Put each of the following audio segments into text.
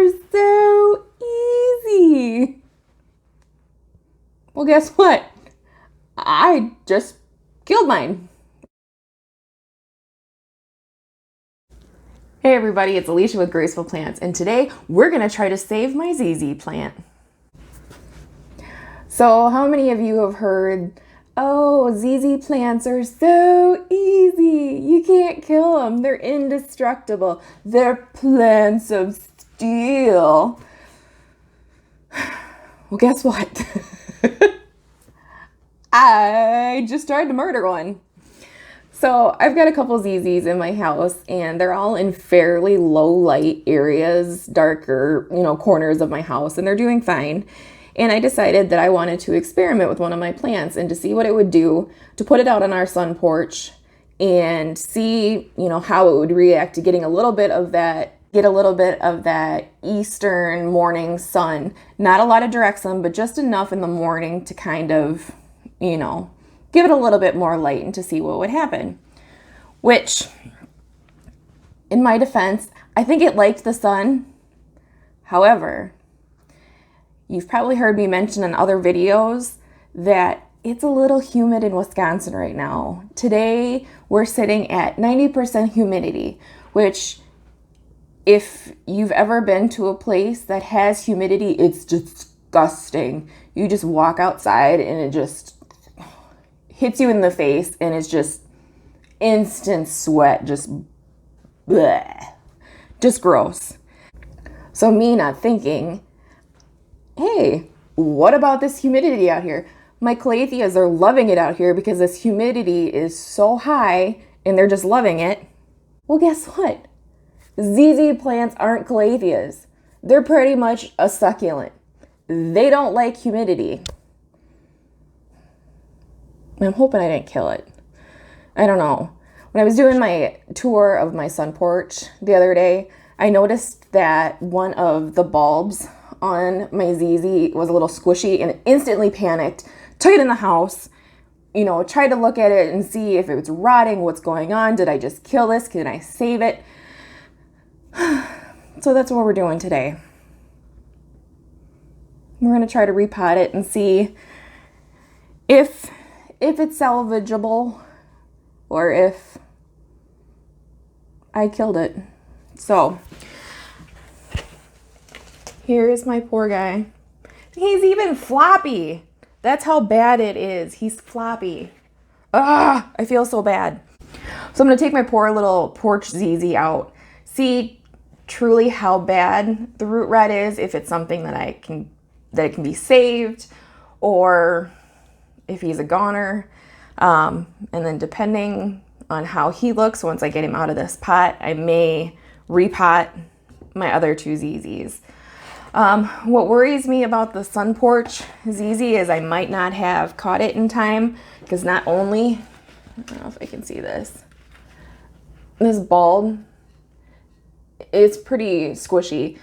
are so easy. Well, guess what? I just killed mine. Hey everybody, it's Alicia with Graceful Plants, and today we're gonna try to save my ZZ plant. So how many of you have heard, oh, ZZ plants are so easy, you can't kill them, they're indestructible, they're plants of steel. Well, guess what? I just tried to murder one. So I've got a couple ZZs in my house, and they're all in fairly low light areas, darker, corners of my house, and they're doing fine. And I decided that I wanted to experiment with one of my plants and to see what it would do, to put it out on our sun porch and see, how it would react to getting a little bit of that eastern morning sun. Not a lot of direct sun, but just enough in the morning to kind of, give it a little bit more light and to see what would happen. Which, in my defense, I think it liked the sun. However, you've probably heard me mention in other videos that it's a little humid in Wisconsin right now. Today, we're sitting at 90% humidity, which, if you've ever been to a place that has humidity, it's disgusting. You just walk outside and it just hits you in the face and it's just instant sweat, just bleh, just gross. So me not thinking, hey, what about this humidity out here? My calatheas are loving it out here because this humidity is so high and they're just loving it. Well, guess what? ZZ plants aren't calatheas. They're pretty much a succulent. They don't like humidity. I'm hoping I didn't kill it. I don't know. When I was doing my tour of my sun porch the other day, I noticed that one of the bulbs on my ZZ was a little squishy and instantly panicked, took it in the house, tried to look at it and see if it was rotting, what's going on, did I just kill this, can I save it? So that's what we're doing today. We're going to try to repot it and see if it's salvageable or if I killed it. So here's my poor guy. He's even floppy. That's how bad it is. He's floppy. Ah, I feel so bad. So I'm going to take my poor little porch ZZ out. See truly how bad the root rot is, if it's something that it can be saved, or if he's a goner. And then depending on how he looks, once I get him out of this pot, I may repot my other two ZZs. What worries me about the sun porch ZZ is I might not have caught it in time, because not only, I don't know if I can see this bulb, it's pretty squishy.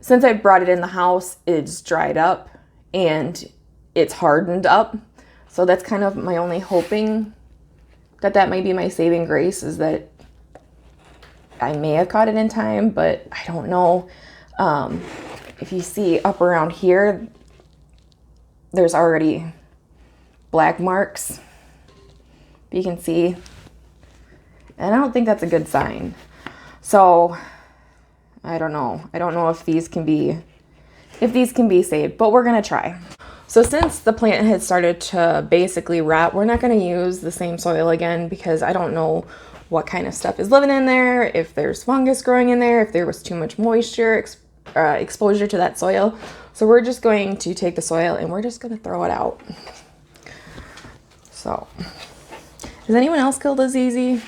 Since I brought it in the house, it's dried up and it's hardened up. So that's kind of my only hoping that might be my saving grace, is that I may have caught it in time, but I don't know. If you see up around here, there's already black marks, you can see, and I don't think that's a good sign. So I don't know if these can be saved, but we're gonna try. So since the plant had started to basically rot, we're not gonna use the same soil again, because I don't know what kind of stuff is living in there, if there's fungus growing in there, if there was too much moisture exposure to that soil. So we're just going to take the soil and we're just gonna throw it out. So, has anyone else killed a ZZ?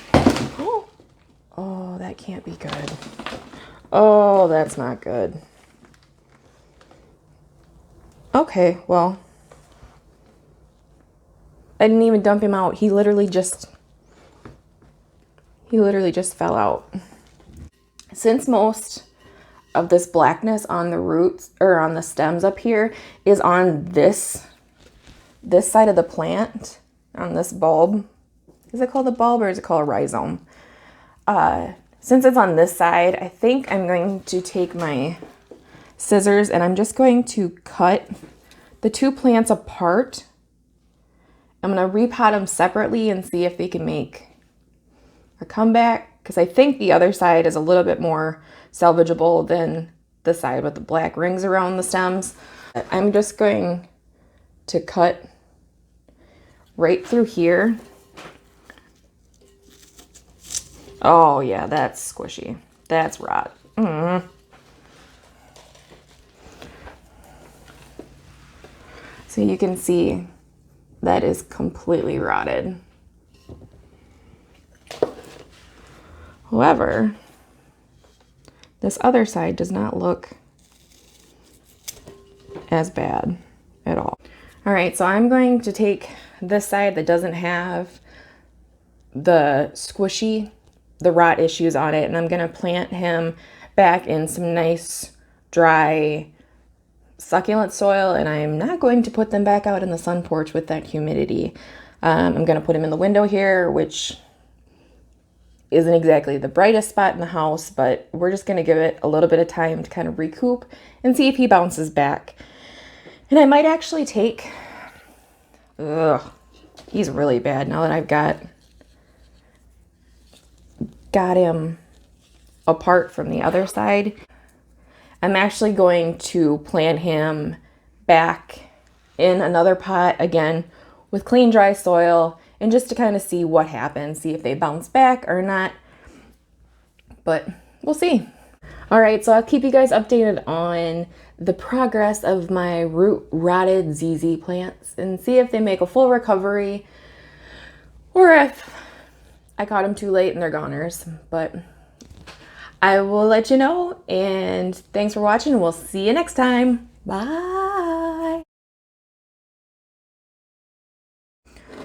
Oh, that can't be good. Oh, that's not good. Okay, well, I didn't even dump him out. He literally just fell out. Since most of this blackness on the roots, or on the stems up here, is on this side of the plant, on this bulb. Is it called a bulb or is it called a rhizome? Since it's on this side, I think I'm going to take my scissors and I'm just going to cut the two plants apart. I'm going to repot them separately and see if they can make a comeback, because I think the other side is a little bit more salvageable than the side with the black rings around the stems. I'm just going to cut right through here. Oh yeah, that's squishy. That's rot. So you can see that is completely rotted. However, this other side does not look as bad at all. All right, so I'm going to take this side that doesn't have the squishy, the rot issues on it, and I'm gonna plant him back in some nice, dry, succulent soil, and I'm not going to put them back out in the sun porch with that humidity. I'm gonna put him in the window here, which isn't exactly the brightest spot in the house, but we're just gonna give it a little bit of time to kind of recoup and see if he bounces back. And I might actually take, he's really bad now that I've got him apart from the other side. I'm actually going to plant him back in another pot again with clean, dry soil, and just to kind of see what happens, see if they bounce back or not, but we'll see. All right, so I'll keep you guys updated on the progress of my root rotted ZZ plants and see if they make a full recovery or if I caught them too late and they're goners, but I will let you know, and thanks for watching, and we'll see you next time. Bye.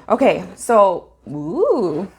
Okay, so, ooh.